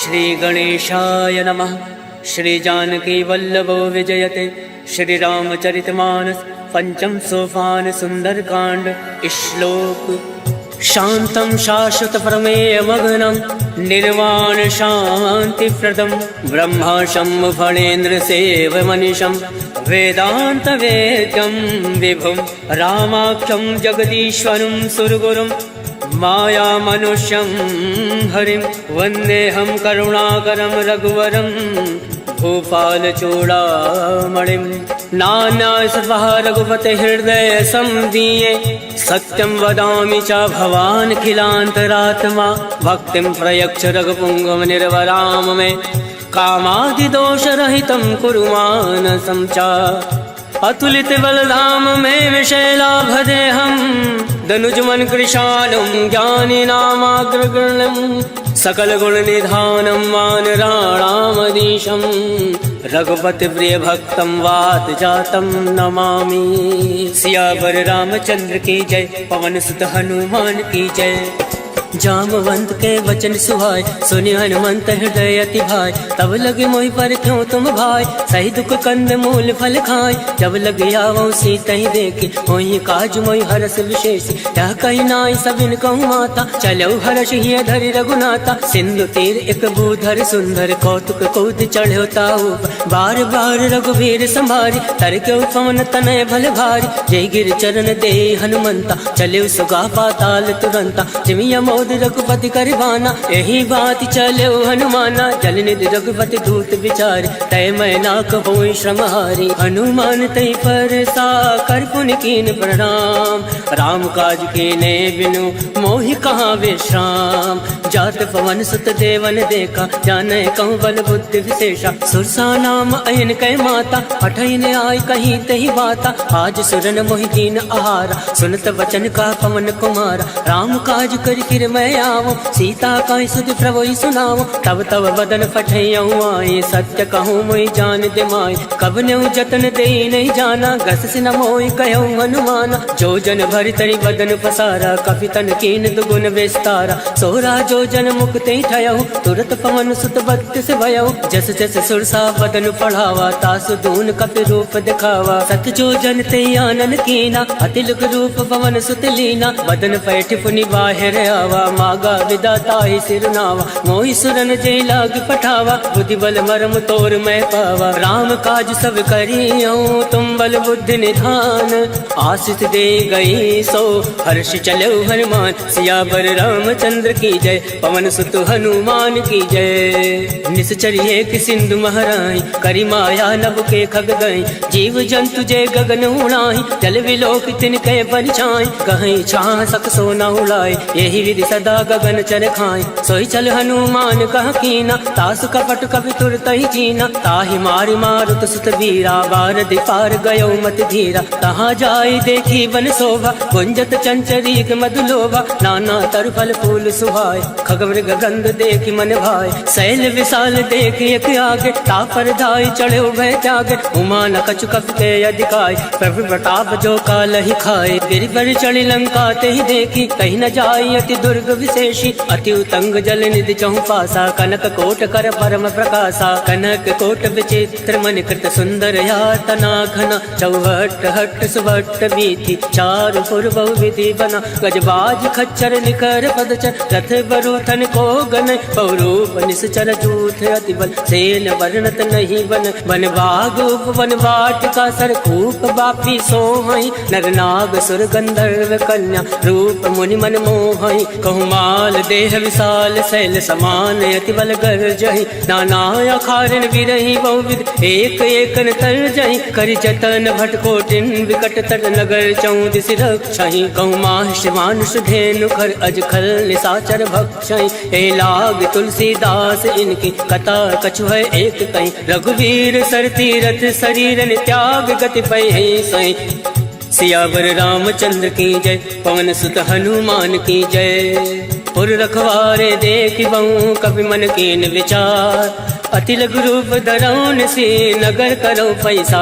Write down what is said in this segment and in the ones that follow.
श्री गणेशाय नमः। श्री जानकी वल्लभो विजयते। श्री रामचरितमानस पंचम सोपान सुंदरकांड। श्लोक शांतं शाश्वत प्रमेय मग्नं निर्वाण शांतिप्रदं ब्रह्माशं फणेन्द्र सेवमनिशं वेदांत वेद्यं विभुं रामाख्यं जगदीश्वरं सुरगुरुं माया मनुष्यं हरिं वन्देऽहं करुणाकरं रघुवरं भूपाल चूड़ामणिं। नान्यासर्वः रघुपते हृदय संदीये सत्यं वदामि च भवान् खिलान्तरात्मा भक्तिं प्रयच्छ रघुपुङ्गव निर्वराम मे कामादिदोषरहितं कुरु मानसं च। अतुलित बलधाम मे विशैलाभदेहं दनुजमन कृशालं ज्ञानिनामाग्रगण्यं सकल गुण निधानं वानराणामधीशं रघुपति प्रिय भक्तं वात जातं नमामि। सियावर रामचंद्र की जय। पवन सुत हनुमान की जय। जामवंत के वचन सुहाय सुनि हनुमंत हृदय अति भाई। तब लगे मोहि पर क्यों तुम भाई सही दुख कंद मूल फल खाय। जब लगे आवो सीता ही देखे मोहि काज मोहि हरस विशेष। यह कही नाई सबिन कहूँ माता चलो हर्ष ही धरि रघुनाथा। सिंधु तीर एक भूधर सुंदर कौतुक कौत चढ़ो ताऊ बार बार रघुवीर संभारी। तर के पवन तनय भल भारी जय गिर चरण दे हनुमंता चले सुगा पाताल तुरंता। जिमिया रघुपति करवाना यही बात चले हनुमाना जल निधि रघुपति दूत विचार तय मैं ना कहो श्रमहारी। हनुमान तय पर सा कर पुन कीन प्रणाम राम काज कीने बिनु मोहि कहाँ विश्राम। जात पवन सुत देवन देखा जाने कहूँ बल बुद्धि विशेषा। सुरसा नाम अयन कै माता पठन आय कहीं तही बाता। आज सुरन मोहि दीन आहारा सुनत वचन का पवन कुमारा। राम काज कर फिर मैं आवो सीता का सुध प्रभु सुनाओ। तब तब बदन फटैयऊँ आए सत्य कहूँ मोहि जान दे माय। कब न्यू जतन दे नहीं जाना गस से न मोहि कहूँ हनुमाना। जो जन भरि तरि बदन पसारा कपि तन कीन दुगुन विस्तारा। सोरा जो जन मुक्ति ठयऊ तुरत पवन सुत बत्तीस भयऊ। जस जस सुरसा बदन पढ़ावा तासु दून कपि रूप दिखावा। सत जो जन ते आनन कीना अतिलुक रूप पवन सुत लीना। बदन पैठ पुनि बाहिर आवा मागा विदाता ही सिरनावा। मोहि सुरन जय लाग पठावा बुद्धि बल मरम तोर मैं पावा। राम काज सब करियो तुम बल बुद्धि निधान। आशीष दे गई सो हर्ष चलो हनुमान। सियावर रामचंद्र की जय। पवन सुत हनुमान की जय। निश्चर्य कि सिंधु महराई करी माया नभ के खग गई। जीव जंतु जय गगन उड़ाई जल विलोक तिनके परिछाई। कहीं छाह सक सोना उड़ाई यही विधि सदा गगन चर खाए। सोई चल हनुमान कह कीना तासु कपट कपि तुरत ही जीना। ताहि मारि मारुत सुत वीरा बारधि पार गयो मत धीरा। तहाँ जाई देखी वन शोभा गुंजत चंचरीक मधुलोभा। नाना तर फल फूल सुहाय खग मृग गंध देखी मन भाई। शैल विशाल देखी एक आगे तापर धाई चढ़े भय त्यागे। उमा न कछु कपि के अधिकाय प्रभु प्रताप जो काल ही खाए। गिरि पर चढ़ी लंका ते ही देखी कहीं न जाई अति दुर्ग विशेषी। अति उतंग जल निधि चहु पासा कनक कोट कर परम प्रकाशा। कनक कोट विचित्र मन कृत सुंदर यातना घना। चौहट हट सुभट बीथी चारु पुर बहु विधि बना। गजबाज खच्चर निकर पदचर रथ बरूथन को गन। पौरूप निश्चर जूथ अति बल सेन वर्णत नहीं बन। वन बाग उपवन वाटिका सरकूप बापी सोहई। नर नाग सुर गंधर्व कन्या रूप मुनि मन मोहई। कहूँ माल देह विशाल शैल समान अति बल गर्जहि। नाना अखारन विरहि बहुविध एक एकन तरजहि। करि जतन भटकोटिन विकट तर नगर चौदिस रक्षहि। कहूँ माहिष मानुष धेनु खर अजखल निशाचर भक्षहि। हे लाग तुलसीदास इनकी कथा कछु है एक कहीं। रघुवीर सर तीरथ शरीरन त्याग गति पै सही। सियावर रामचंद्र की जय। पवन सुत हनुमान की जय। पुर रखवारे देख बहु कवि मन कीन विचार। अति लघु रूप धरौन से नगर करो पैसा।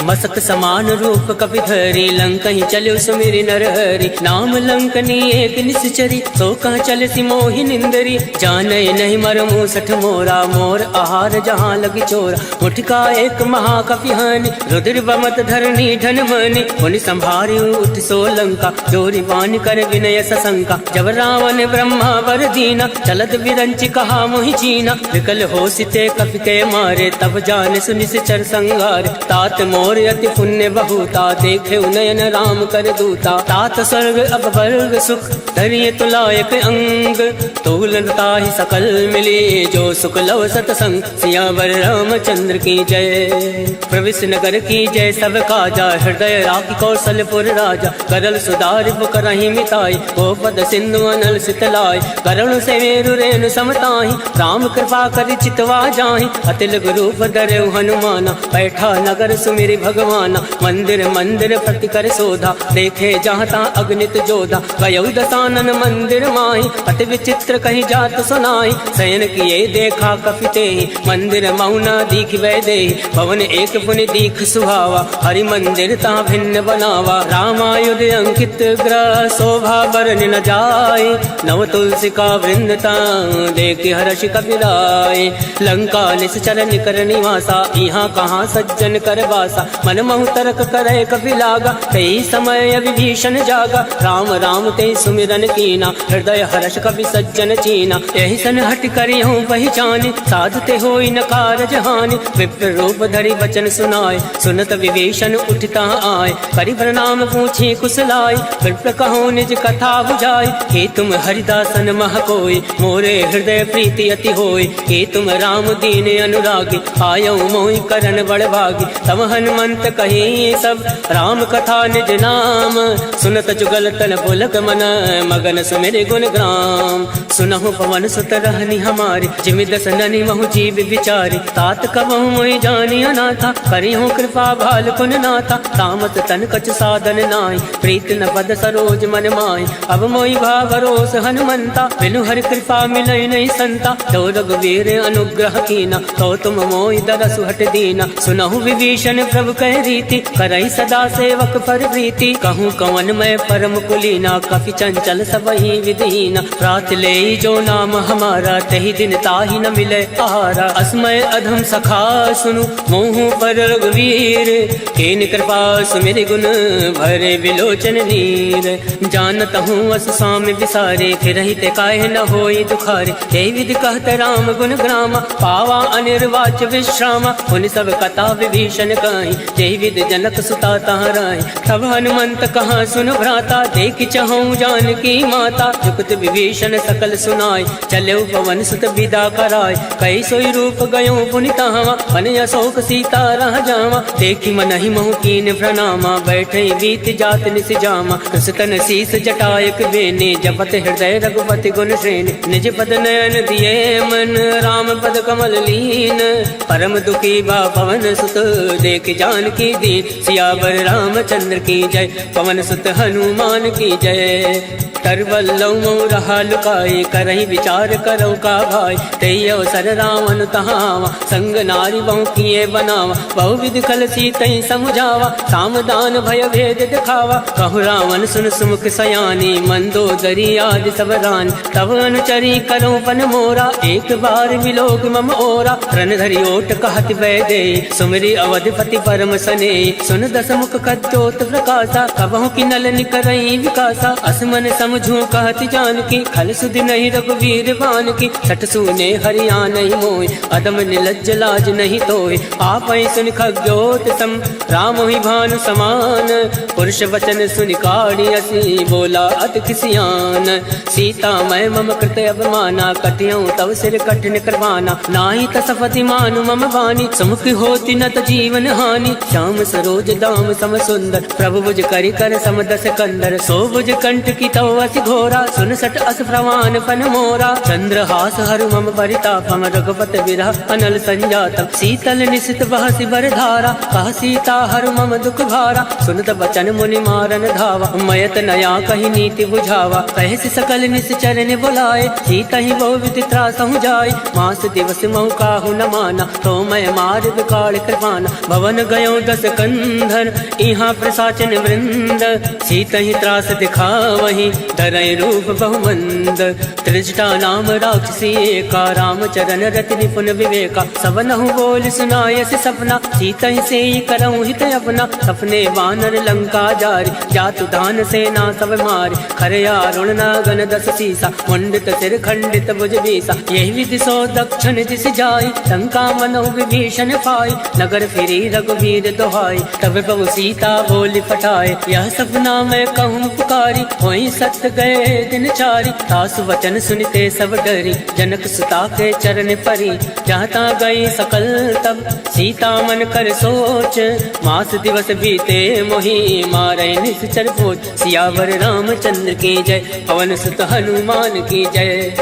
मसक समान रूप कपि धरी लंक ही चलो सुमिरि नरहरि। नाम लंकनी एक निश्चरी तो कह चल सी मोहि निंदरी। जाने नहीं मर मूसठ मोरा मोर आहार जहाँ लगी चोरा। मुठका एक महाकपि हानि रुद्र बमत धरनी धन मनि। उन संभारी उठ सो लंका जोरी बान कर विनय सशंका। जब रावण ब्रह्मा वर दीना चलत विरंच कहा मोहि चीना। विकल हो सिते कपि के मारे तब जान सुनि चर संगार। तात मोर अति पुण्य बहुता देखे उनयन राम कर दूता। तात स्वर्ग अब वर्ग सुख धरिय तुलायक अंग। तूलता ही सकल मिली जो सुख लव सतसंग। सियावर रामचंद्र की जय प्रविश नगर की जय सब काजा। हृदय राखी कौशलपुर राजा करल सुधारि पुकरहि मिताई। गोपद सिंधु अनल सितलाई करुण से मेरु रेणु समताहि। राम कृपा कर चितवा जाहि अति लघु रूप धरऊ हनुमाना। बैठा नगर सुमिरि भगवाना मंदिर मंदिर प्रति कर शोधा। देखे जहाँ तहाँ अग्नित जोधा गयौ दसानन मंदिर माहि। अति विचित्र कही जात सुनाई शयन किए देखा कपिते। मंदिर मौना दीख वै दे भवन एक पुनि दीख सुहावा। हरि मंदिर ता भिन्न बनावा रामायुध अंकित ग्रह। शोभा बरन न जाए नव तुलसी का वृंदता देख हर्ष कपिराय। लंका निश्चर निकर निवासा यहाँ कहाँ सज्जन कर वासा। मन महु तर्क करे कपि लागा कई समय विभीषण जागा। राम राम ते सुमिरन कीना हृदय हर्ष कपि सज्जन चीना। यही सन हट करी हूँ पहचानी साधते होई न कारज हानि। विप्र रूप धरि वचन सुनाए सुनत विभीषण उठता आए। करि प्रणाम पूछे कुशलाय विप्र कहो निज कथा बुझाई। हे तुम हरिदासन मह कोई मोरे हृदय प्रीति अति होय। हे तुम राम दीन अनुरागी आयो मोहि करन बड़ भागी। तम हनुमंत कही सब राम कथा निज नाम। सुनत जुगल तन पुलक मन मगन सुमिरि गुण ग्राम। सुनहु पवन सुत रहनी हमारी जिमि दस ननि महु जीव विचारी। तात कबहु मोहि जानी अनाथा करिहु कृपा भाल कुन नाथा। तामत तन कछ साधन नाहि प्रीत न पद सरोज मन माहि। अब मोहि भा भरोस हनुमंता बिनु हरि कृपा मिलई नहीं संता। तो रघुवीर अनुग्रह कीना तो तुम मोहि दरसु हट दीना। सुनहु विभीषण प्रभु कह रीति करई सदा सेवक पर प्रीति। कहूँ कवन मैं परम कुलीना कपि चंचल सबहि विधीना। रात ले जो नाम हमारा तही दिन ताहि न मिले आहारा। असमय अधम सखा सुनु मोहु पर रघुवीर। केन कृपा सुमिरि गुण भरे विलोचन नीर। जानत हूँ अस स्वामी विसारे फिरहि ते काहे न होई दुखारे। यही विधि कहत राम गुण ग्रामा पावा अनिर्वाच विश्रामा। उन सब कथा विभीषण कहीं यही विधि जनक सुता तहाँ राहि। तब हनुमंत कहाँ सुन भ्राता देख चहु जानकी माता। जुगत विभीषण सकल सुनाय चलो पवन सुत विदा कराय। कई सोई रूप गयो पुनि तहाँ मन अशोक सीता रह जावा। देखी मन ही महु कीन प्रणामा बैठे बीत जात निस जामा। कृषतन शीस जटायक बेने जपत हृदय रघुपति गुण श्रेणी। निज पद नयन दिए मन राम पद कमल लीन। परम दुखी बा पवन सुत देख जानकी दीन। सियावर रामचंद्र की जय पवन सुत हनुमान की जय। तरवल्लौ मऊ रहा लुकाई करही विचार करो का भाई। तेई अवसर रावण तहावा संग नारी बहु किए बनावा। बहु विधि खल सीतई समुझावा सामदान भय भेद दिखावा। कहु रावण सुन सुमुख सयानी मंदोदरी आदि सब रानी। तब अनुचरी करो पन मोरा एक बार विलोक मम ओरा। रण धरि ओट कहत वै दे सुमिरि अवधिपति परम सने। सुन दस मुख कच्चोत प्रकाशा कबहु की नल निकरई विकासा। असमन समझू कहत जानकी खल सुधि नहीं रघुवीर बान की। सठ सुने हरिया नहीं मोय अदम निलज्ज लाज नहीं तोय। आप सुन खग्योत सम राम ही भानु समान। पुरुष वचन सुनि काढ़ी असी बोला अति किसियान। सीता मैं मम कृत अवमाना कटियऊँ तव सिर कठिन करवाना। नाही तसफति मानु मम वाणी समुख होती न त जीवन हानि। श्याम सरोज दाम सम सुंदर प्रभु भुज करि कर समदस कंदर। सो भुज कंठ की तव अति घोरा, सुन सट अस प्रवान फन मोरा। चंद्रहास हरु मम परितापम, रघुपति विरह अनल संजातम। शीतल निशित बहसि बर धारा, कह सीता हरु मम दुख भारा। सुनत बचन मुनि मारन धावा, मयत नया कही नीति बुझावा। कहसि सकल निश्चर ने बुलाए, सीता ही बहु विधि त्रासहु जाय। मास दिवस महु काहु न माना, तो मैं मार विकाल कृपाना। भवन गयो दस कंधर, इहाँ प्रसाचन वृंद। सीता ही त्रास दिखावही, धरय रूप बहुमंद। त्रिजटा नाम राक्षसी एका, रामचरण रति निपुण विवेका। सबनहु बोल सुनायस सपना, सीता ही से करऊँ हित अपना। सपने वानर लंका जारी, जातु दान सेना सब मारी। खरया रुण नागन दस सीसा, मुंडित सिर खंडित भुज बीसा। यही विधि सो दक्षिण दिस जाई, लंका मनहु विभीषण पाई। नगर फिरी रघुवीर दोहाई, तब प्रभु सीता बोली पठाए। यह सपना मैं कहूँ पुकारी, वही सत्य गए दिन चारी। तासु वचन सुनते सब डरी, जनक सुता के चरण परी। जहाँ ता गई सकल तब, सीता मन कर सोच। मास दिवस बीते मोहि, मारे निश्चर पोच। सियावर रामचंद्र की जय, पवन सुत हनुमान की जय।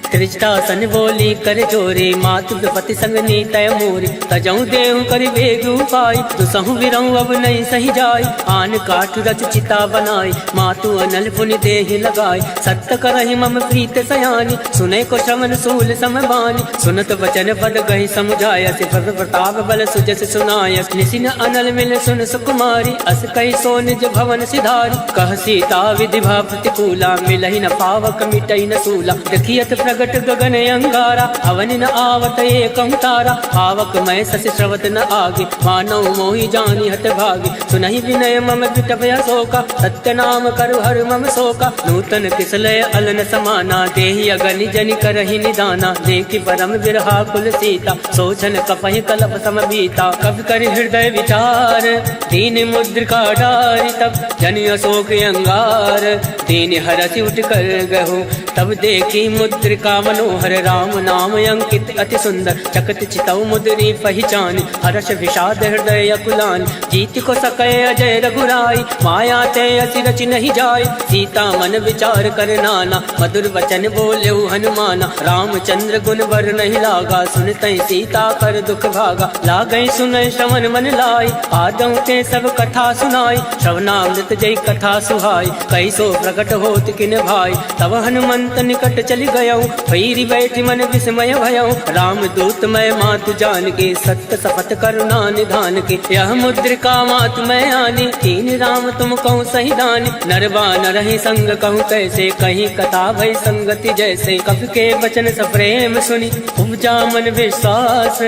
त्रिजटा सन बोली कर जोरी, मातु पति संग नीतय मोरी। तजऊ देहु कर बेग उपाय, दुसहु विरहु अब नहीं सही जाय। आन काठ रच चिता बनाई, मातु अनल पुनि देहि लगाई। सत्य करहि मम प्रीत सयानी, सुने को श्रवण सूल समबानी। सुनत वचन पद गहि समुझाय, सिफर प्रताप बल सुजस सुनाय। निसिन अनल मिल सुन सुकुमारी, अस कहि सो निज भवन सिधारी। कह सीता विधि भा प्रतिकूला, मिलहि न पावक मिटई न सूला। देखियत प्रगट गगन अंगारा, अवन न आवत एकं तारा। आवक मैं सस श्रवत न आगे, मानव मोहि जानी हत भागे। सुनहि विनय मम विटपय शोका, सत्य नाम करु हर मम शोका। नूतन किसलय अलन समाना, देहि अगनि जनि करहि निदाना। देखि परम विरहा कुल सीता, सोचन कपहि कलप सम बीता। कवि कर हृदय विचार, दीन मुद्रिका डारि। तब जनि अशोक अंगार, दीन हरसि उठ कर गहु। तब देखी मुद्रिका मनोहर, राम नाम अंकित अति सुंदर। चकत चितौ मुद्री पहचान, हर्ष विषाद हृदय अकुलान। जीत को सकय अजय रघुराई, माया ते अति रचि नहीं जाय। सीता मन विचार कर नाना, मधुर वचन बोलेउ हनुमाना। रामचंद्र गुण बर नहीं लागा, सुनतै सीता कर दुख भागा। लागै सुनय श्रवण मन लाई, आदौ ते सब कथा सुनाई। श्रवणामृत जय कथा सुहाई, कैसो प्रकट होत किन भाई। तब हनुमंत निकट चली गयौ, भैरी बैठि मन विस्मय भयौ। राम दूत मैं मातु जान के, सत्य सपथ करुणा निधान के। यह मुद्रिका मातु मैं आनी, तीन राम तुम कहूँ सही दानी। नरवा नरहि संग कहूँ कैसे, कहीं कथा भई संगति जैसे। कवि के वचन सप्रेम सुनी, उपजा मन विश्वास।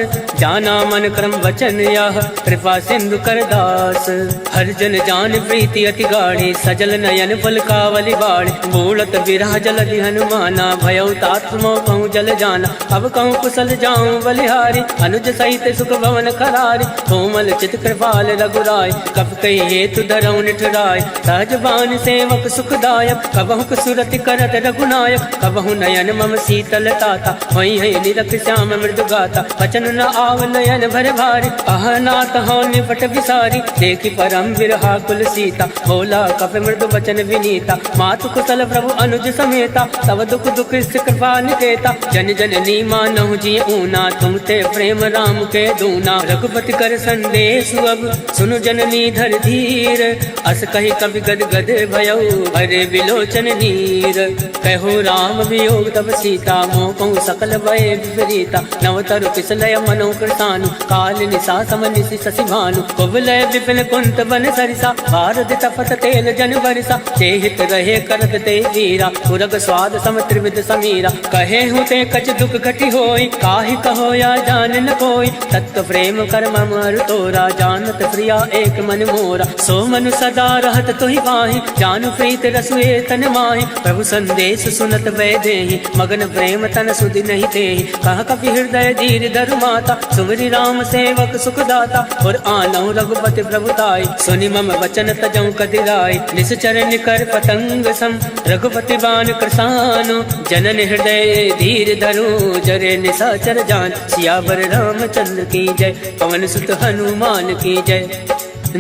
जाना मन क्रम वचन यह, कृपा सिंधु कर दास। हर जन जान प्रीति अति गाढ़ी, सजल नयन पलकावली बाढ़। बोलत विरह जलधि हनुमाना, भयउ तात मोह कहूँ जल जाना। अब कहूँ कुशल जाऊँ बलिहारी, अनुज सहित सुख भवन करारी। कोमल चित कृपाल रघुराय, कब कही हेतु धरऊ निठुराय। सहजबान सेवक सुखदायक, कबहु सुरति करत रघुनायक। कबहु नयन मम शीतल ताता, वही है निरख श्याम मृदु गाता। वचन न आव नयन भर भारी, अहनाथ हो निपट विसारी। देखी परम विरहा कुल सीता, बोला कप मृदु वचन विनीता। मातु कुशल प्रभु अनुज समेता, तब दुख दुख कृपा निकेता। जन जननी मानहु जी ऊना, तुम ते प्रेम राम के दूना। रघुपति कर संदेश अब, सुनु जननी धर धीर। अस कही कवि गद गद भयउ, हरे विलोचन नीर। कहो राम वियोग तब सीता, मोह कहूँ सकल भय विपरीता। नवतरु किसलय मनो कृतानु, काल निशा सम निशि शशि भानु। कुबलय विपिन कुंत बन सरिसा, भारत तपत तेल जन बरिसा। चेहित रहे करत ते वीरा, पुरग स्वाद सम त्रिविध समीरा। कहे हूँ ते कछ दुख घटी होई, काहि कहो या जान न कोई। तत्व प्रेम कर मम अरु तोरा, जानत प्रिया एक मन मोरा। सो मनु सदा रहत तुहि पाहि, जानु प्रीत रसुए तन माहि। प्रभु संदेश सुनत वै देहि, मगन प्रेम तन सुधि नहीं तेहि। कह कपि हृदय धीर धरु माता, सुमरि राम सेवक सुख दाता। और आनहु रघुपति प्रभुताई, सुनि मम वचन तजौ कदिराई। निश्चर निकर पतंग सम, रघुपति बान कृसानु। जनन हृदय धीर धरु, जरे निशाचर जान। सियावर रामचंद्र की जय, पवन सुत हनुमान की जय।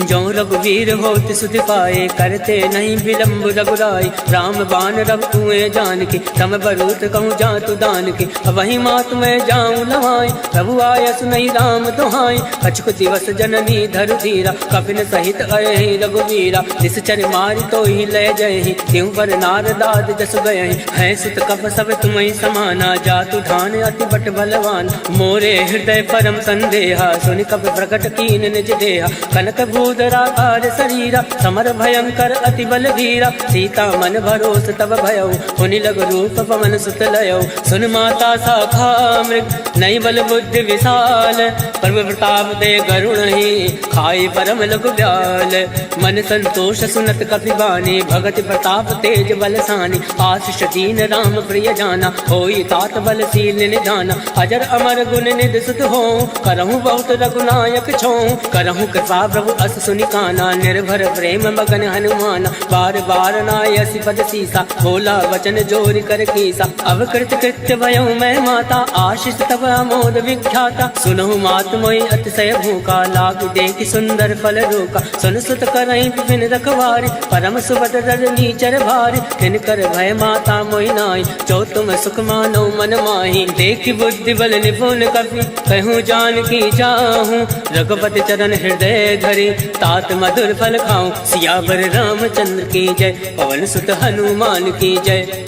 जो रघुवीर होत सुधि पाए, करते नहीं विलम्ब रघुराई। राम बाण रघु कुएं जान के, तम बरूत कहूँ जातु दान के। वही मात मैं जाऊँ लवाई, प्रभु आयस नहीं राम दुहाई। अचुक दिवस जननी धरु धीरा, कपिन सहित अयहि रघुवीरा। निश्चर मारि तो ही लय जयहि, त्यों पर नारदाद जस गयहि। है सुत कप सब तुम्हि समाना, जातु धान अति बट बलवान। मोरे हृदय परम संदेहा, सुनि कपि प्रकट कीन निज देहा। कनक भूधराकार शरीरा, समर भयंकर अति बल धीरा। सीता मन भरोस तब भयउ, हुनि लघु रूप पवन सुत लयउ। सुन माता शाखा मृग, नई बल बुद्धि विशाल। प्रभु प्रताप दे गरुण ही, खाई परम लघु ब्याल। मन संतोष सुनत कपि बानी, भगति प्रताप तेज बलसानी। आशीष दीन राम प्रिय जाना, होई तात बलशील निधाना। अजर अमर गुण निधि सुत हो, करहु बहुत रघुनायक छो। करहु कृपा प्रभु अस सुनि काना, निर्भर प्रेम मगन हनुमाना। बार बार नायसि पद सीसा, बोला वचन जोरि कर कीसा। अब कृत कृत्य भयउ मैं माता, आशीष तब अमोद विख्याता। सुनहु मात मोहि अतिशय भूखा, लाग देखि सुंदर फल रोका। सुन सुत करहि विपिन रखवारी, परम सुभद्र रजनी चर भारी। तिनकर भय माता मोहि नाई, जो तुम सुख मानो मन माही। देखि बुद्धि बल निपुण कपि, कहूँ जानकी चाहूँ। रघुपति चरण हृदय धरि, तात मधुर फल खाऊं। सियावर रामचंद्र की जय, पवन सुत हनुमान की जय।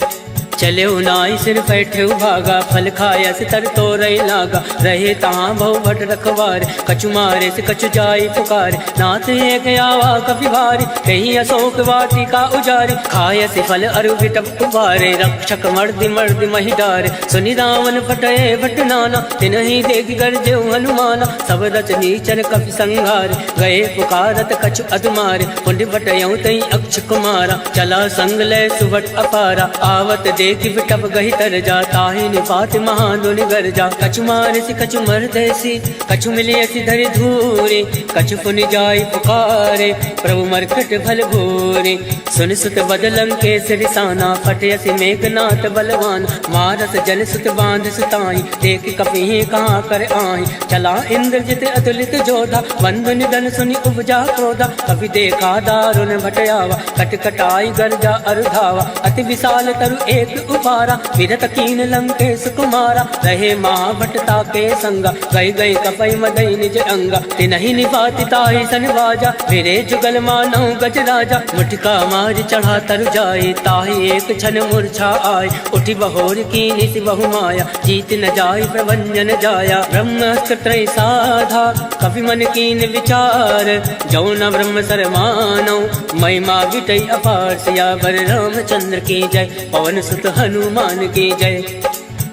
चले नाई सिर बैठे भागा, फल खाया से तर तो रही लागा। रहे तहाँ बहु भट रखवार, कछु मारे से कछु जाई पुकार। नाथ एक आवा कपि भारी, कहीं अशोक वाटिका उजारी। खाया से फल अरु विटप उबारे, रक्षक मर्दि मर्दि महि डारे। सुनि रावण फटए भट नाना, तिनहि देखि गर्जे हनुमाना। सब रचनीचर कपि संहार, गए पुकारत कछु अधुमारे। पुण्य बटयऊ तई अक्ष कुमारा, चला संग लय सुभट अपारा। आवत देखि विटप गहि तर जा, ताहि निपात महादुनि गर जा। कछु मारसि कछु मरदेसि, कछु मिलियसि धरि धूरि। कछु पुनि जाई पुकारे, प्रभु मरकट भल भूरि। सुन सुत बदलं के सिरिसाना, फटयसि मेघनाथ बलवान। मारस जन सुत बांध सुताई, देखि कपि कहाँ कर आही। चला इंद्रजित अतुलित जोधा, बंधु निधन सुनि उपजा क्रोधा। कपि देखा दारुण भटयावा, कट कटाई गर्जा अरुधावा। अति विशाल तरु एक उपारा, विरत कीन लंकेश कुमारा। रहे महाभटता के संगा, गई गई कपई मदई निज अंगा। तिनहि निपाति ताहि सन बाजा, फिरे जुगल मानौ गज राजा। मुठिका मारि चढ़ा तरु जाए, ताहि एक क्षण मूर्छा आय। उठि बहोर कीनि सि बहु माया, जीत न जाय प्रभंजन जाया। ब्रह्मास्त्र त्रय साधा, कपि मन कीन विचार। जौ न ब्रह्म सर मानौ, महिमा विटई अपार। सियावर रामचंद्र की जय, पवन सुत हनुमान की जय।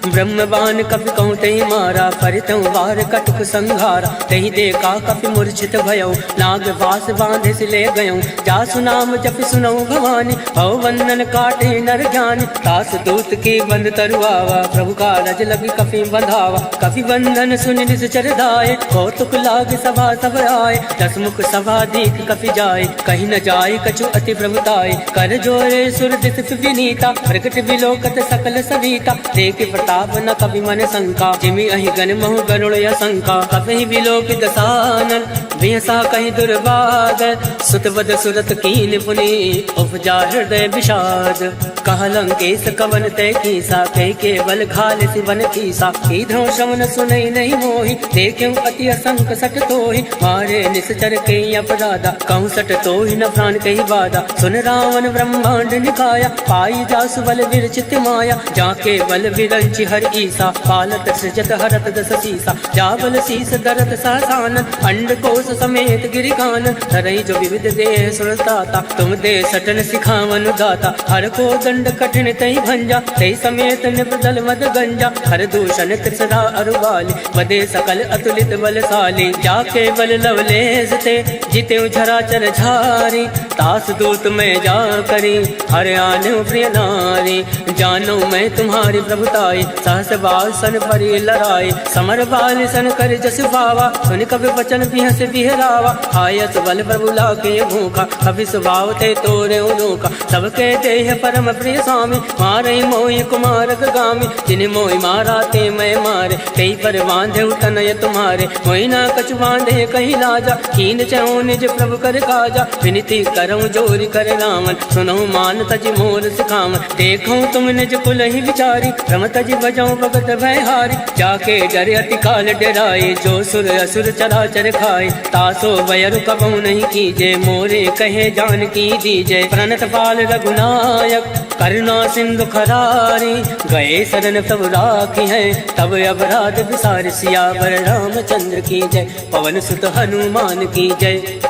ब्रह्म बाण कपि कहूँ तहि मारा, परितहु वार कटुक संघारा। तहि देखा कपि मूर्छित भयउ, नाग वास बांधे से ले गयऊ। जासु नाम जपि सुनऊ भवानी, भव बंधन काटे नर ज्ञानी। दास दूत की बंद तरुआवा, प्रभु का रज लगी कपि बंधावा। कपि बंधन सुनि निश्चर धाये, कौतुक लाग सभा सब आए। दस मुख सभा दीख कपि जाय, कहीं न जाय कछु अति प्रभुताय। कर जोरे सुर दिस विनीता, प्रकट विलोकत सकल सविता। देख प्रताप न कभी मन शंका, जिमि अहि गण महु गरुड़ शंका। कभी विलोक दसानन, बेसा कहीं दुर्बाद। सुतवद सुरत कीन पुनि, उपजा हृदय विषाद। कह लंकेश कवन तय कीसा, कह केवल घाल सिवन कीसा। ईधो श्रवण सुनई नहीं मोहि, देख्यं अति असंक सट तोहि। मारे निश्चर के अपराधा, कहूँ सट तोहि न प्राण कही बाधा। सुन रावण ब्रह्मांड निकाया, पाई जासु बल विरचित माया। जाके बल विरंचि हर ईसा, पालत सृजत हरत दस सीसा। जाबल शीस दरत सहसान, अंड कोश समेत गिरिकान। धरई जो विविध देह सुरताता, तुम दे सटन सिखावन दाता। हर को दंड कठिन तई भंजा, तई समेत निपदल मद गंजा। हर दूषण त्रिसरा अरुबाली, बदे सकल अतुलित बलशाली। जाके बल लवलेस ते, जिते झराचर झारी। तास दूत में जा करी, हर आने प्रिय नारी। जानो मैं तुम्हारी प्रभुताई, सहस बाल सन परी लड़ाई। समर बाल सन कर जस पावा, सुन कवि वचन बिहस बिहरावा, आयस बल प्रभु लाके भूखा, कभी स्वभाव थे तोरे उनोका। सबके देह परम प्रिय स्वामी, मारे मोहि कुमारक गामी। जिन मोहि मारा ते मैं मारे, कई पर बांधे तनय तुम्हारे। मोहि ना कछु बांधे कही लाजा, कीन चहु निज प्रभु कर काजा। विनती करऊँ जोरि कर रामन, सुनहु मान तज मोर सिखावन। देखूँ तुम निज कुल ही विचारी, रम तज बजाऊँ भगत भयहारी। जाके डर अति काल डराए, जो सुर असुर चराचर खाए। तासो बयरु कबहु नहीं कीजे, मोरे कहे जान की दीजे। प्रणत पाल रघुनायक, करुणा सिंधु खरारी। गए शरण तब राखी है, तब अपराध विसार। सियावर रामचंद्र की जय, पवन सुत हनुमान की जय।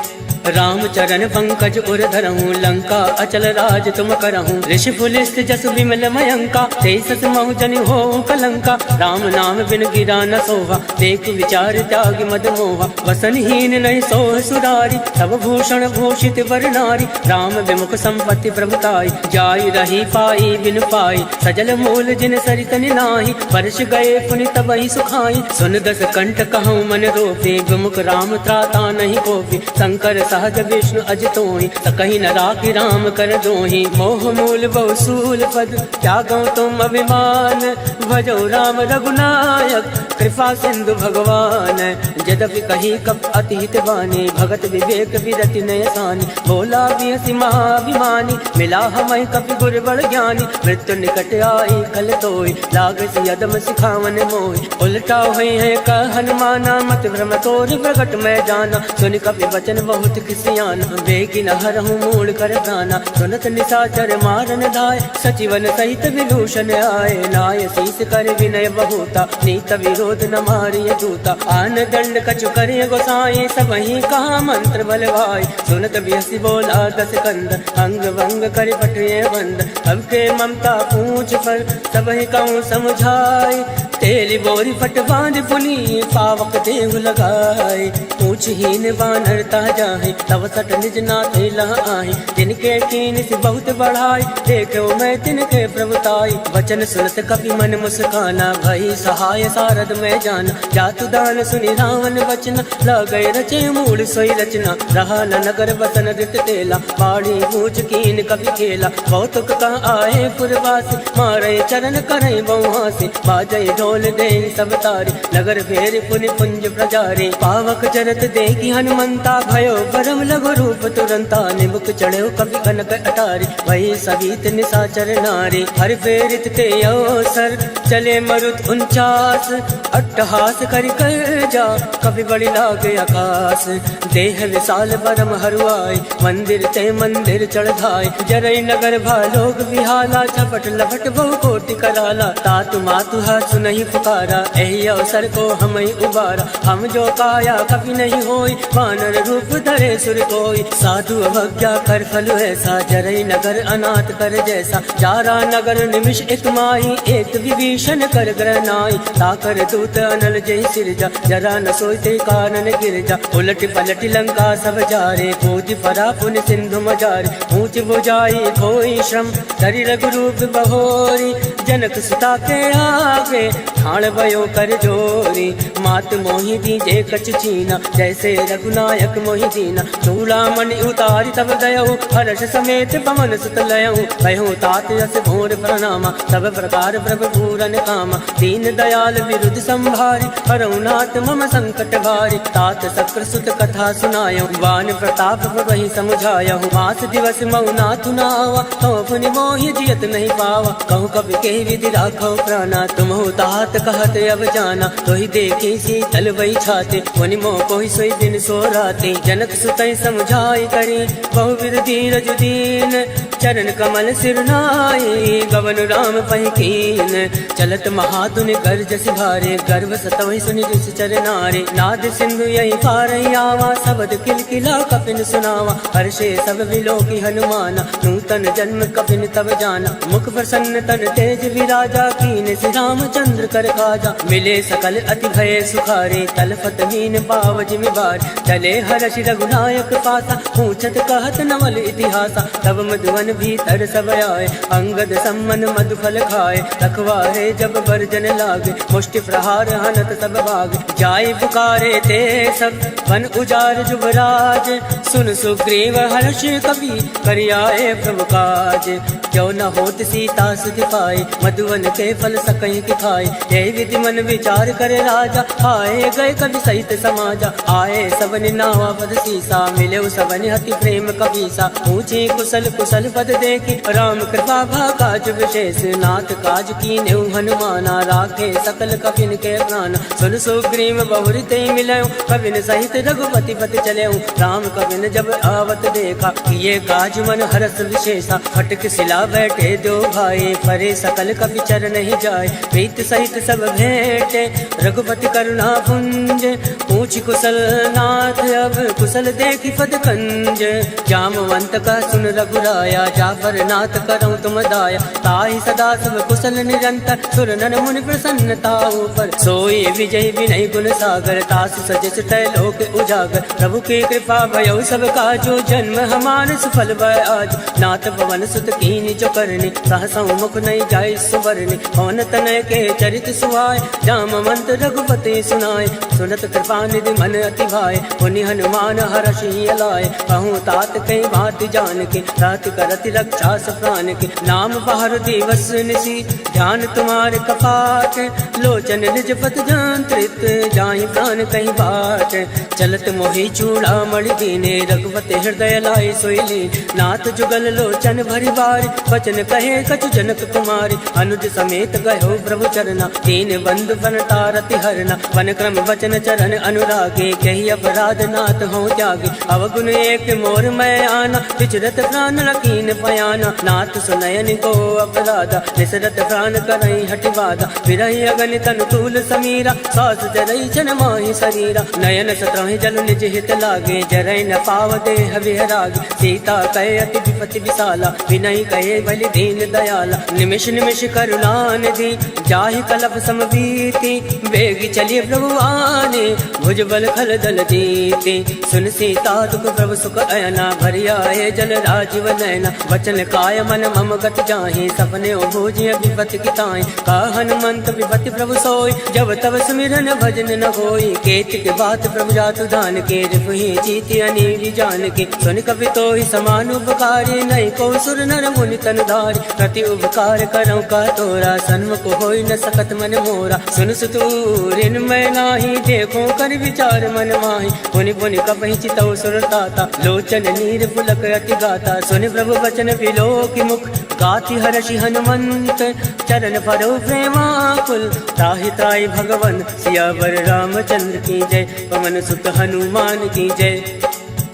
राम चरण पंकज उर धरहूँ, लंका अचल राज तुम करहूँ। ऋषि पुलिस जसु विमल मयंका, तेसस महु जनि हो कलंका। राम नाम बिन गिरा न सोहा, देख विचार त्याग मद मोहा। वसनहीन नहीं सोह सुरारी, सब भूषण भूषित वर नारी। राम विमुख संपत्ति प्रभुताई, जाई रही पाई बिन पाई। सजल मूल जिन सरित नाही, वर्ष गए पुनि तबहि सुखाई। सुन दस कंठ कहूँ मन रोपे, विमुख राम त्राता नहीं कोपी। शंकर सहज विष्णु अजितोहि, सकहि न राखि राम कर दोहि। मोह मूल बहु सूल पद, त्यागौ तुम अभिमान। भजो राम रघुनायक, कृपा सिंधु भगवान। यद्यपि कही कप अति हित बानी, भगत विवेक विरति नय सानी। भोला बिहसि महाभिमानी, मिला हमहि कपि गुर बड़ ज्ञानी। मृत्यु निकट आई खल तोई, लागसि यदम सिखावन मोहि। उलटा हुई है कह हनुमाना, मत भ्रम तोर प्रगट मैं जाना। सुनि कपि वचन बहुत किसियाना, बेगी न हरहूँ मूल कर प्राणा। सुनत निशाचर मारन धाय, सचिवन सहित विभूषण आए। नाय शीस कर विनय बहुता, नीत विरोध न मारिय दूता। आन दंड कछु करे गोसाई, सबहि कहा मंत्र बल भाई। सुनत बिहसि बोला दस कंद, अंग भंग कर पटुए बंद। अब के ममता पूछ पर, सबहि कहूँ समझाई। तेली बोरी फट बांध पुनी, पावक देहु लगाए। पूछहीन बानर ता जाहे, तब सट निज नाथ लह आए। तिनके कीन से बहुत बढ़ाई, देखो मैं तिनके प्रभुताई। वचन सुनत कपि मन मुस्काना, भई सहाय सारद में जाना। जातु दान सुनि रावण वचना, लगै रचे मूल सोई रचना। रहा न नगर बसन रित तेला, बाड़ी पूछ कीन कपि खेला। कौतुक कह आए पुरवासी, मारे चरण करे बहुहासी। बाजै ढोल दे सब तारी, नगर फेर पुनि पुंज प्रजारी। पावक चरत देखी हनुमंता, भयो परम लघु रूप तुरंता। निमुख चढ़ो कपि कनक अटारी, वही सवित निशाचर नारी। हर फेरित ते अवसर, चले मरुत 49। अट्टहास करि कर जा, कपि बड़ि लागे आकाश। देह विशाल परम हरुआई, मंदिर ते मंदिर चढ़ धाय। जरई नगर भालोग विहाला, झपट लपट बहु कोटि कराला। तातु मातु हसु नहीं पुकारा, एहि अवसर को हमहि उबारा। हम जो काया कभी नहीं होई, वानर रूप धरे सुर कोई। साधु अवज्ञा कर फल ऐसा, जरई नगर अनाथ कर जैसा। जारा नगर निमिष एक माही, एक विभीषण कर ग्रह नाई। ताकर दूत अनल जय सिरजा, जरा न सोचते कानन गिरजा। उलट पलट लंका सब जारे, कूद परा पुन सिंधु मजारे। ऊंच बुझाई कोई श्रम, धरि रघुरूप बहोरी। जनक सुता के आगे, ठाण भयो कर जोरी। मात मोहि दीजे कछ चीना, जैसे रघुनायक मोहि दीना। चूड़ामणि उतारी तब गयऊ, हर्ष समेत पवन सुत लयऊ। कहो तात यस घोर प्रणामा, सब प्रकार प्रभु पूरन कामा। दीन दयाल विरुद्ध संभारी, हरऊ नाथ मम संकट भारी। तात शक्र सुत कथा सुनायऊ, वान प्रताप वही समुझायऊ। मास दिवस मऊ नाथु नावा, तो पुनि मोहि जियत नहीं पावा। कहूँ कवि के विधि राखो प्राणा, तुम हो तात कहत अब जाना। तो ही देखी शीतल वही छाते, मुनि मोह कोई सोई दिन सो राते। जनक सुतई समझाई करी, बहुविध धीरज दीन। चरण कमल सिर नाई, गवन राम पहिकीन। चलत महातुनि गर्ज सिभारे, गर्भ सतवहि सुनि ऋषि चर नारे। नाद सिंधु यही पार आवा, शबद किलकिला कपिन सुनावा। हर्षे सब विलोकी हनुमाना, नूतन जन्म कपिन तब जाना। मुख प्रसन्न तन तेज विराजा, कीन श्री रामचंद्र कर काजा। मिले सकल अति भय सुखारे, तलफत मीन पाव जिमिबार। चले हर्षि रघुनायक पासा, पूछत कहत नवल इतिहासा। तब मधुवन हनुमान भीतर सब आए, अंगद सम्मन मधुफल खाए, रखवारे जब बरजन लागे, मुष्टि प्रहार हनत सब भाग, जाय पुकारे ते सब वन उजार जुबराज, सुन सुग्रीव हर्ष कवि करियाए प्रभु काज, क्यों न होत सीता सुधि पाए, मधुवन के फल सकहीं की खाए, यही विधि मन विचार करे राजा, आए गए कवि सहित समाजा, आए सबनि नावा पद सीसा, मिले सबनि हति प्रेम कबीसा, पूछी कुशल कुशल पद देखी, राम कृपा भा काज विशेष, नाथ काज कीन्हु हनुमाना, राखे सकल कपिन के प्राण, सुन सुग्रीव बहुरी ते मिलयो, कविन सहित रघुपति पति चलयो, राम कविन जब आवत देखा, ये काज मन हरस विशेषा, फटक सिला बैठे दो भाई, परे सकल कवि चर नहीं जाए, प्रीत सहित सब भेंटे, रघुपति करुणा पुंज, पूछ कुशल नाथ अब कुशल देखी पद कंज, जामवंत का सुन रघुराया, जाफर नाथ करऊं तुम दाया, ताहि सदा सब कुशल निरंतर, सुर नर मुनि प्रसन्नता ऊपर, सोई विजय विनय गुण सागर, तासु सजस तय लोक उजागर, प्रभु की कृपा भयउ सब काजो, जन्म हमार सफल भय आज, नाथ पवन सुत कीनि जो करनी, सहसौ मुख नहीं जाय सुवरनी, पवन तनय के चरित सुहाय, जामवंत रघुपति सुनाय, सुनत कृपा निधि मन अति भाय, पुनि हनुमान हरषि अलाय, कहूँ तात कई बात जान के, रात करति रक्षा प्राण के, नाम पहर दिवस निसी, ध्यान तुम्हारे कपाट, लोचन निज पत जंत्रित, जाहि प्राण कहीं बाट, चलत मोहि चूड़ा मणि दीने, रघुपति हृदय लाय सोई लीन, नाथ जुगल लोचन भरि बारी, वचन कहे कछु जनक कुमारी, अनुज समेत गयो प्रभु चरना, दीन बंधु बन तारति हरना, वन क्रम वचन चरण अनुरागे, कही अपराध नाथ हो त्यागे, अवगुण एक मोर मैं आना, विचरत प्राण लकीन पयाना, नाथ सुनयन को अपराधा, निसरत प्राण करई हटि बाधा, विरहि अगन तनु तूल समीरा, सास जरई छन माहि शरीरा, नयन सत्रहि जल निज हित लागे, जरई न पाव देह विहरागे, सीता कहे अति विपति विशाला, विनय कहे बलि दीन दयाला, निमिष निमिष करुणा निधि, जाहि कलप समबीति, बेगी चलिए प्रभु आने, भुज बल खल दल जीते, सुन सीता दुख प्रभु सुख अयना, भरि आए जल राजीव नयना, वचन काय मन मम गत जाहि, सपने भोजिय विपति किताई, का हनुमंत विपति प्रभु सोई, जब तब सुमिरन भजन न होई, केत के बात प्रभु जातु दान के, रिपुहि जीति अनीवि जान के, सुन कवि तोहि समान उपकारी, नहीं को सुर नर मुनि तन धारी, प्रति उपकार करऊं का तोरा, सन्मुख होई न सकत मन मोरा, सुन सुतूरिन मैं नाही, देखो कर विचार मन माही, पुनि पुनि कपहि चितौ सुर ताता, लोचन नीर पुलक अति गाता, सुन प्रभु वचन विलोकि मुख, गाति हर्षि हनुमंत, चरण फरो प्रेमाकुल, त्राहि त्राहि भगवन सियावर रामचंद्र की जय, पवन सुत हनुमान की जय,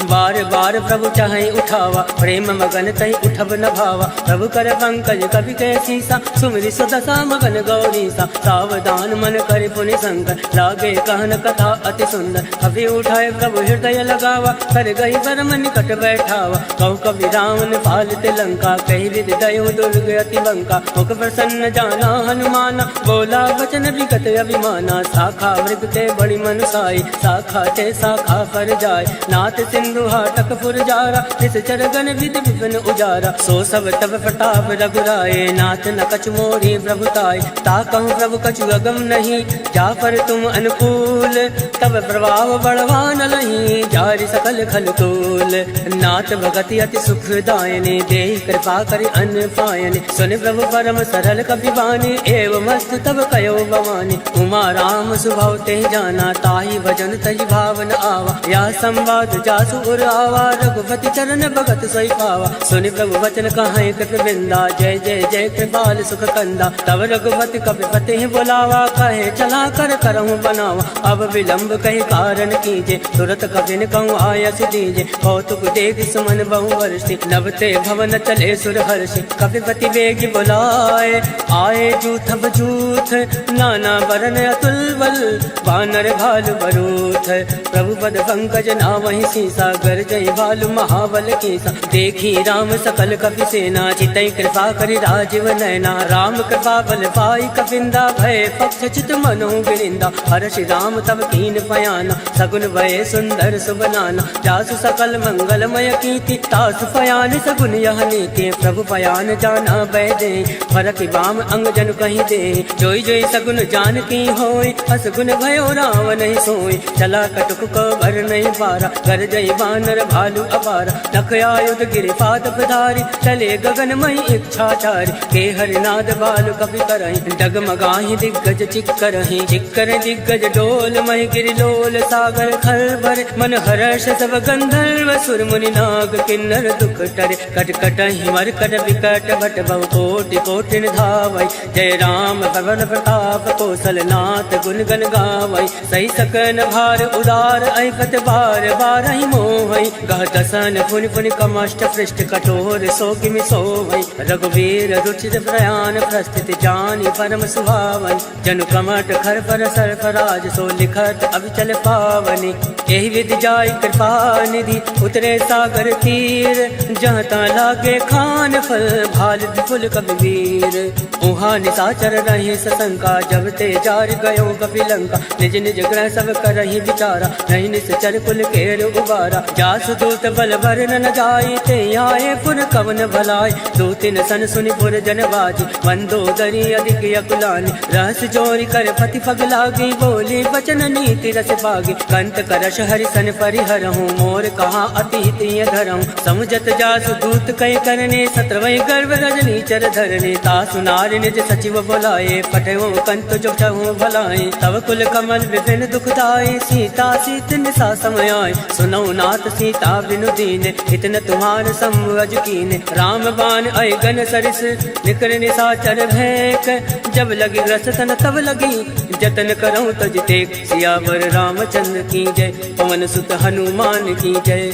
बार बार प्रभु चाहे उठावा, प्रेम मगन तहि उठब न भावा, प्रभु कर पंकज कवि के सीसा, सुमिरि सुदशा मगन गौरीसा, सावधान मन करे पुनि शंकर, लागे कहन कथा अति सुंदर, कवि उठाए प्रभु हृदय लगावा, कर गई परम निकट बैठावा, कहु कवि रावण पालते लंका, कही विधि दयो दुर्ग अति बंका, मुख प्रसन्न जाना हनुमाना, बोला वचन विगत अभिमाना, शाखा मृग ते बड़ी मनुसाई, शाखा ते शाखा पर जाय, नाथ सिंधु हाटक पुरजारा, इस चरगन विधि विपिन उजारा, सो सब तब प्रताप रघुराए, नाथ न कछु मोरी प्रभुताय, ताकहु प्रभु कछु अगम नहीं, जा पर तुम अनुकूल, तब प्रभाव बढ़वान लही, जारि सकल खल तूल, नाथ भगति अति सुखदायने, देहि कृपा करि अन्न पायने, सुनि प्रभु परम सरल कपि बानी, एवं मस्त तब कयो भवानी, उमा राम सुभाव ते जाना, ताहि भजन तहि भावन आवा, या संवाद जासु आवा, रघुपति चरण भगत सोई पावा, सुनि प्रभु वचन कहाई कृत बिंदा, जय जय जय कृपाल सुख कंदा, तब रघुपति कपिपति बुलावा, कहे चला कर करहूँ बनावा, अब विलंब कही कारण कीजे, तुरत कपिन कहूँ आयस दीजे, कौतुक देख सुमन बहु वर्षि, नभते भवन चले सुर हर्षि, कपिपति बेगी बुलाए, आए जूथ बजूथ, नाना वरन अतुल बल, बानर भालु बरूथ, प्रभु पद पंकज नावहि सीसा, गरजई भालु महाबल कीसा। देखी राम सकल कपि सेना, चितई कृपा करि राजीव नैना। राम कृपा बल पाई कपिंदा, भय पक्ष चित मनो गिरिंदा। हर्षि राम तब कीन पयाना, सगुन भय सुंदर सुबनाना। जासु सकल मंगलमय कीर्ति, तासु पयान सगुन यह नीति। प्रभु पयान जाना बैदे, फरक बाम अंग जन कहीं दे। जोई जोई सगुन जान की होय, असगुन भयो रावण नहीं सोई। चला कटुक को भर नहीं पारा, गरजई बानर भालू अपारा। नख आयुध गिरिपाद पधारी, चले गगन मई इच्छाचारी। के हरिनाद बालु कपि करहि, डगमगाहि दिग्गज चिक्करहि। चिक्कर दिग्गज डोल महि गिरिलोल, सागर खल भरे मन हर्ष सब गंधर्व। सुर मुनि नाग किन्नर दुख टरे, कटकटहि मरकट विकट भट बहु कोटि कोटिन धावै। जय राम भवन प्रताप, कौशल नाथ गुण गन गावै। सही सकन भार उदार, ऐकत बार बार ही मोहै। गह दसन पुनि पुनि कमष्ट पृष्ठ, कठोर सो किमि सोवै। रघुवीर रुचिर प्रयाण, प्रस्थित जानि परम सुहावै। जनु कमट खर पर सरफराज, सो लिखत अविचल पावनि। एहि विधि जाय कृपा निधि, उतरे सागर तीर। जहाँ ता लागे खान फल, भाल विपुल कबीर। उहाँ निशाचर रहे सशंका, जब ते जार गयो कपिलंका। निज निज ग्रह सब करहि विचारा, नहीं निश्चर कुल केर उबारा। जासु दूत बल भर न जाई, ते आए पुर कवन भलाई। दूतिन सन सुनि पुर जन बाजी, बंदो दरी अधिक अकुलानी। रहस्य चोरी कर पति पग लागी, बोली बचन नीति रस पागी। कंत करश हरि सन परिहरहूँ, मोर कहा अतीत ये धरहूँ। समुझत जासु दूत कई करने, सत्रवई गर्भ रजनी चर धरने। तासु नारी निज सचिव बोलाए, पठयो कंत जो छहु भलाए। तब कुल कमल विभिन्न दुखदाई, सीता सीत निशा समय आए। सुनौ नाथ सीता बिनु दीने, इतन तुम्हार संवज कीने। राम बाण अयगन सरिस, निकर निशाचर भैक। जब लगी रस तन तब लगी, जतन करऊँ तज टेक। सियावर रामचंद्र की जय, पवन सुत हनुमान की जय।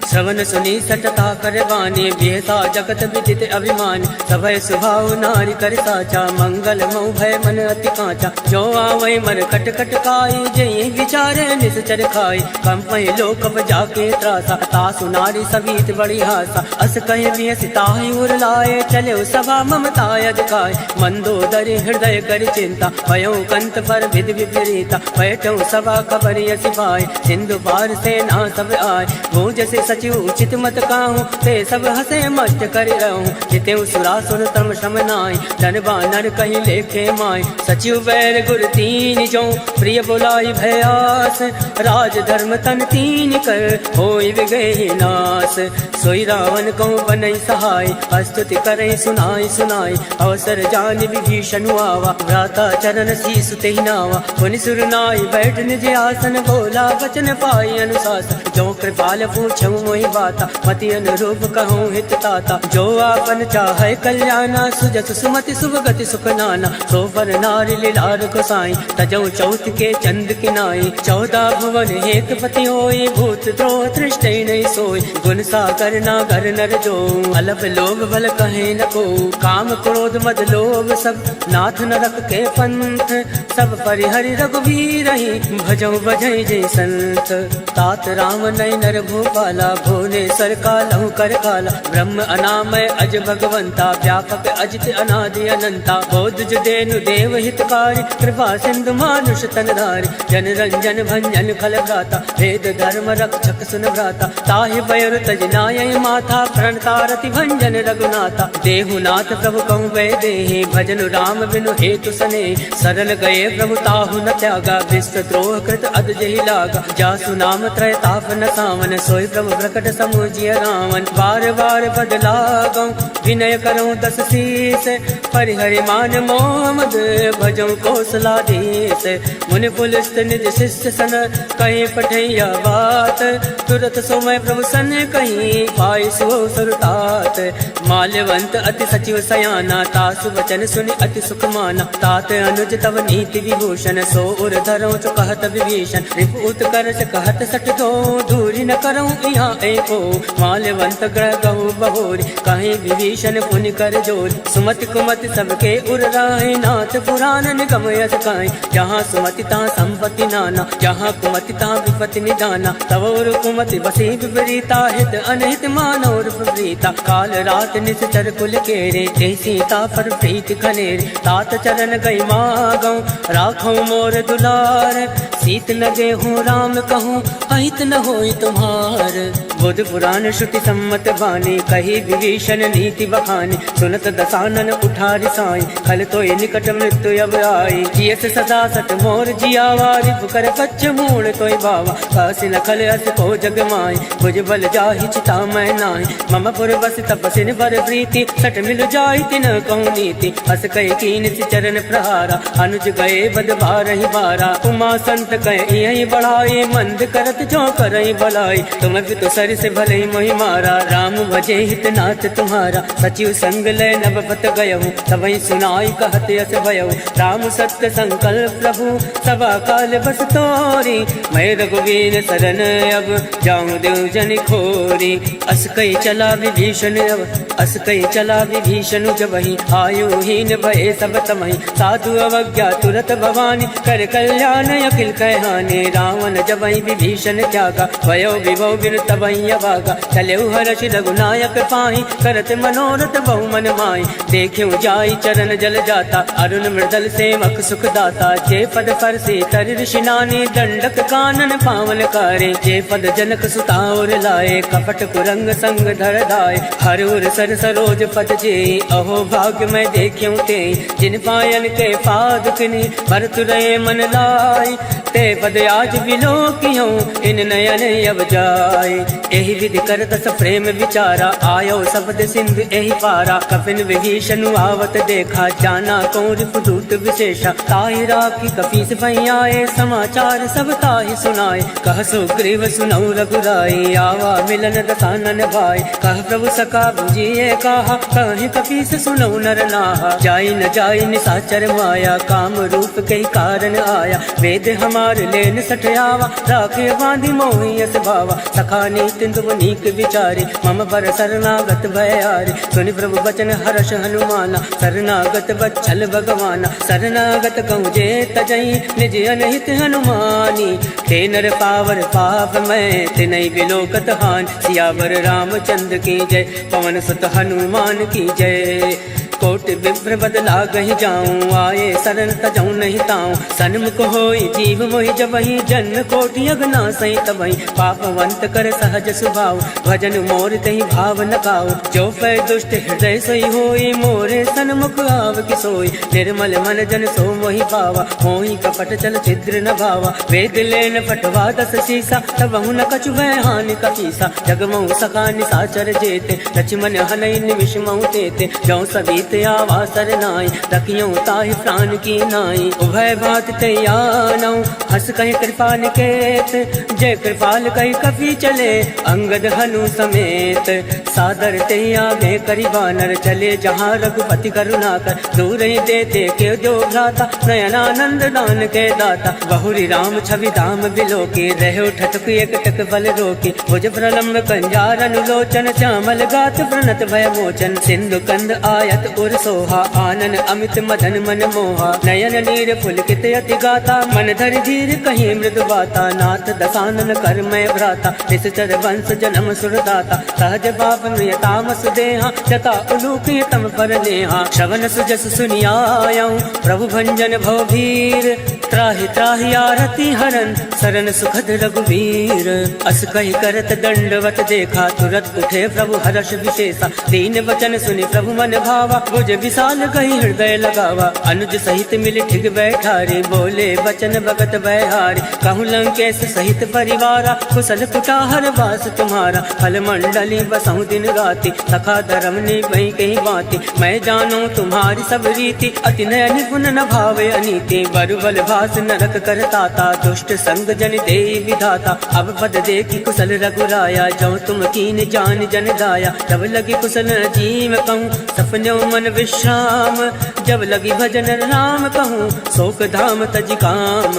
श्रवण सुनी सटता कर बानी, बेहसा जगत विदित अभिमान। सभय सुभाव नारी कर साचा, मंगल मऊ भय मन अति कांचा। जो आवै मन कट कट काई, जय विचारे निश्चर खाई। कंपय लोक जाके त्रासा, तासु नारी सभीत बड़ी हासा। अस कहे भी सिताहि उर लाए, चले सभा ममताय दिखाए। मंदोदरी हृदय कर चिंता, भयो कंत पर विधि विपरीता। बैठो सभा खबर यसी पाए, सिंधु पार से ना सब आए। वो जैसे सचिव उचित मत काहूँ, ते सब हसे मस्त कर रहूँ। जिते सुरासुर तम शम नाय, धन बानर कहीं लेखे माय। सचिव बैर गुर तीन जो, प्रिय बुलाई भयास। राज धर्म तन तीन कर, होई विगहि नास। सोई रावण कहूँ बनई सहाय, स्तुति करई सुनाई सुनाई। अवसर जान विभीषण आवा, भ्राता चरण शीस तेहि नावा। मुनि सुर नाई बैठ निज आसन, बोला वचन पाई अनुशासन। जो कृपाल पूछऊँ मोहि बाता, मति अनुरूप कहूँ हित ताता। जो आपन चाहे कल्याणा, सुजस सुमति सुभगति सुख नाना। सो पर नारी लीलार को साई, तजऊ चौथ के चंद किनाई। 14 भुवन एक पति होई, भूत द्रोह तृष्टि नहीं सोई। गुण सागर नागर नर जो, अलप लोभ भल कहे न को। काम क्रोध मद लोभ सब, नाथ न रख के पंथ। सब परिहरि रघुवीर ही, भजऊ बजई जय संत। तात राम नय नर भूपाला, भुवनेश्वर कालहु कर काला। ब्रह्म अनामय अज भगवंता, व्यापक अजित अनादि अनंता। बोध देनु देव हितकारी, कृपा सिंधु मानुष तनधारी। जन रंजन भंजन फल भ्राता, वेद धर्म रक्षक सुन भ्राता। ताहि बयर तज नाय माथा, प्रणतारति भंजन रघुनाथा। देहुनाथ प्रभु कहु वै देहि, भजन राम बिनु हेतु सने। सरल गए प्रभु ताहु न त्यागा, विश्व द्रोह कृत अद जहि लागा। जासु नाम त्रय ताप न सावन, सोई प्रभु प्रकट समुझिय रावण। बार बार बदला गौ, विनय करऊँ दस शीस। परिहरि मान मोह मद, भजऊँ कौशलाधीश। मुनि पुलिस निज शिष्य सन, कहीं पठैया बात। तुरत सोमय प्रभु सन कहीं, पाई सो सुरतात। माल्यवंत अति सचिव सयाना, तासु वचन सुनि अति सुख माना। तात अनुज तव नीति विभूषण, सो उर धरऊँ चो कहत विभीषण। रिपु उत्कर्ष कहत सट दो, दूरी न करऊँ यहाँ एको माल्यवंत ग्रह गहु बहोरी कहीं विभीषण पुनि कर जोर सुमति कुमति सबके उर राहे नाथ पुराण निगम यस काई जहाँ सुमति तहाँ संपत्ति नाना जहाँ कुमति तहाँ विपत्ति निदाना तवोर कुमति बसी विपरीता हित अनहित मानोर विपरीता काल रात निश्चर कुल केरे ते सीता पर प्रीत खनेरे तात चरण गई मागौ राखो मोर दुलार सीत लगे हूँ राम कहूँ अहित न होई तुम्हार बुध पुराण श्रुति सम्मत बानी कही विभीषण नीति बखानी सुनत दसानन उठारी साई खल तो निकट मृत्यु अब आई जियस सदा सत मोर जियावा रिप कर कच्छ मूल तोय बावा कासी न खल अस को जग माई भुज बल जाहि चिता मैं नाई मम पुर बस तपसिन बर प्रीति सट मिल जाई तिन कहूँ नीति अस कह कीन चरण प्रहारा अनुज गए बद बारहि बारा उमा संत कह यही बढ़ाई मंद करत जो करई भलाई तुम भी तो सर से भले मोहि मारा राम भजे हित नाथ तुम्हारा सचिव संग लय नभपत गयहु तबहि सुनाई कहत यस भयहु राम सत्य संकल्प प्रभु सभा काल बस तोरी मैं रघुवीर शरण अब जाऊं देव जन खोरी अस कई चला विभीषण अब अस कई चला विभीषण जब वही आयु हीन भय सब तमहि साधु अवज्ञा तुरत भवानी कर कल्याण अखिल कहहाने रावण जब वही विभीषण त्यागा भयो विभव बिन तबहि अभागा चलेउ हर्ष रघुनायक पाहि करत मनोरथ बहु मन माहि देखियो जाई चरण जल जाता अरुण मृदल सेवक सुख दाता जे पद पर से तर ऋषिनानी दंडक कानन पावन कारे जे पद जनक सुता और लाए कपट कुरंग संग धर दाए हर उर सर सरोज पद जे अहो भाग्य मैं देखियो ते जिन पायन के पादुकनि भरत रहे मन लाई ते पद आज बिलो कियो इन नयन अब जाय एहि विधि कर दस प्रेम विचारा आयो शब्द सिंधु एहि पारा कपिन विभीषण आवत देखा जाना कौन दूत विशेषा ताहि राखी कपीस भई आए समाचार सब ताहि सुनाए कह सुग्रीव सुनऊ रघुराई आवा मिलन दसानन भाई कह प्रभु सका बुझिए कहा कहीं कपीस सुनऊ नर नाहा जाई न जाई निसाचर माया काम रूप के कारण आया वेद हमार लेन सठयावा राखे बांधी मोहि यस भावा सखा नीति तुम नीक विचारे मम पर शरणागत भयारे सुनि प्रभु बचन हर्ष हनुमाना शरणागत बच्छल भगवाना शरणागत कहूँ जे तजई निज अनहित हनुमानी ते नर पावर पाप मैं तिनई बिलोकत हान सियावर रामचंद्र की जय पवन सुत हनुमान की जय कोटि विप्र बदला गहि जाऊं आए शरण तजऊ नहीं ताऊं सन्मुख होई जीव मोहि जबहि जन्म कोटि अगना सही तबहि पापवंत कर सहज स्वभाव भजन मोर तहि भाव न गाओ जो पै दुष्ट हृदय सोई होई मोरे सन्मुख आव कि सोई निर्मल मन जन सो मोहि पावा मोहि कपट चल छिद्र न भावा वेद लेन पटवा दस शीसा तबहु न कछु भय हानि कपीसा जगमऊ सखा निसाचर जेते लक्ष्मण हनई निमिष मऊ तेते जौ सभी आवा सरनाई रखियो ताहि प्राण की नाई उभय बात तैयानौ हस कहि कृपा निकेत जय कृपाल कहि कपि चले अंगद हनु समेत सादर तैया में करि बानर चले जहाँ रघुपति करुणाकर दूर ही देते के दो भ्राता नयनानंद दान के दाता बहुरी राम छवि धाम बिलो के रहो ठटक एक टक बल रोके भुज प्रलम्ब कंजार अनुलोचन श्यामल गात प्रणत भय मोचन सिंधु कंद आयत उर सोहा आनन अमित मदन मन मोहा नयन नीर पुलकित यति गाता मन धर धीर कहीं मृदु बाता नाथ दसानन कर मैं भ्राता निश्चर वंश जन्म सुरदाता सहज बाप तामस देहा जता उलूक तम पर नेहा श्रवण सुजस सुनियाऊं प्रभु भंजन भवभीर त्राहि त्राहि आरती हरन शरण सुखद रघुवीर अस कहि करत दंडवत देखा तुरत उठे प्रभु हर्ष विशेषा दीन वचन सुनि प्रभु मन भावा भुज विशाल कहि हृदय लगावा अनुज सहित मिल ठिग बैठारे बोले वचन भगत बहारे कहूँ लंकेश सहित परिवारा कुशल कुटाहर वास तुम्हारा फल मंडली बसहु दिन राति सखा धर्म ने वही कहीं बाती मैं जानू तुम्हारी सब रीति अति नय निपुण न भावे अनीति बरु बल घास नरक करताता, दुष्ट संग जन दे विधाता। अब पद देखी कुशल रघुराया, जो तुम कीन जान जन दाया। जब लगी कुशल जीव कहूँ, सपन्यों मन विश्राम। जब लगी भजन राम कहूँ, शोक धाम तज काम।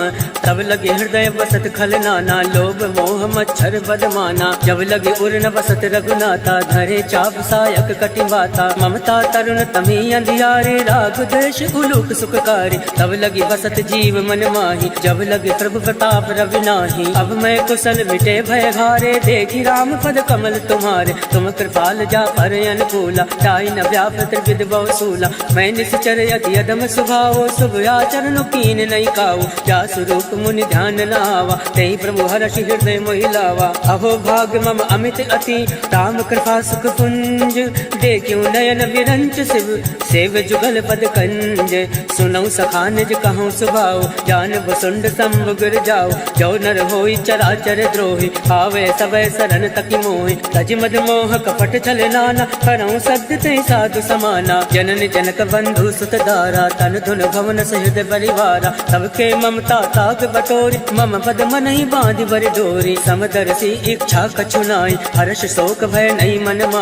तब लगे हृदय बसत खल नाना, लोभ मोह मच्छर बदमाना। जब लगे उर न बसत रघुनाथा, धरे चाप सायक कटिवाता। ममता तरुण तमी अंधियारे, राग देश उलूक सुखकारी। तब लगी बसत जीव मन माही, जब लगे प्रभु प्रताप रवि नाही। अब मैं कुशल मिटे भय घारे, देखी राम पद कमल तुम्हारे। तुम कृपाल जा पर अनुकूला, ताई न व्यापत विद बहुसूला। मैं निश्चर अति अदम स्वभाव, शुभ आचरण कीन नहीं काऊ। जा स्वरूप मुनि ध्यान न आवा, तेहि प्रभु हर्षि हृदय मोहिलावा। अहो भाग मम अमित अति, राम कृपा सुख पुंज। देखियो नयन विरंच शिव, सेव जुगल पद कंज। सुनऊ सखा निज कहूँ सुभाव, जान भुसुंड संभ गिर जाओ। जो नर होई चराचर द्रोही, आवे सबे शरण तकी मोहि। तज मद मोह कपट छल नाना, करऊँ सत्य ते साधु समाना। जनन जनक बंधु सुत दारा, तन धुन भवन सहित परिवारा। सबके ममता ताग बटोरी, मम पद मन ही बांध बर डोरी। समदर्शी इच्छा कछु नाई, हर्ष शोक भय नहीं मन मा।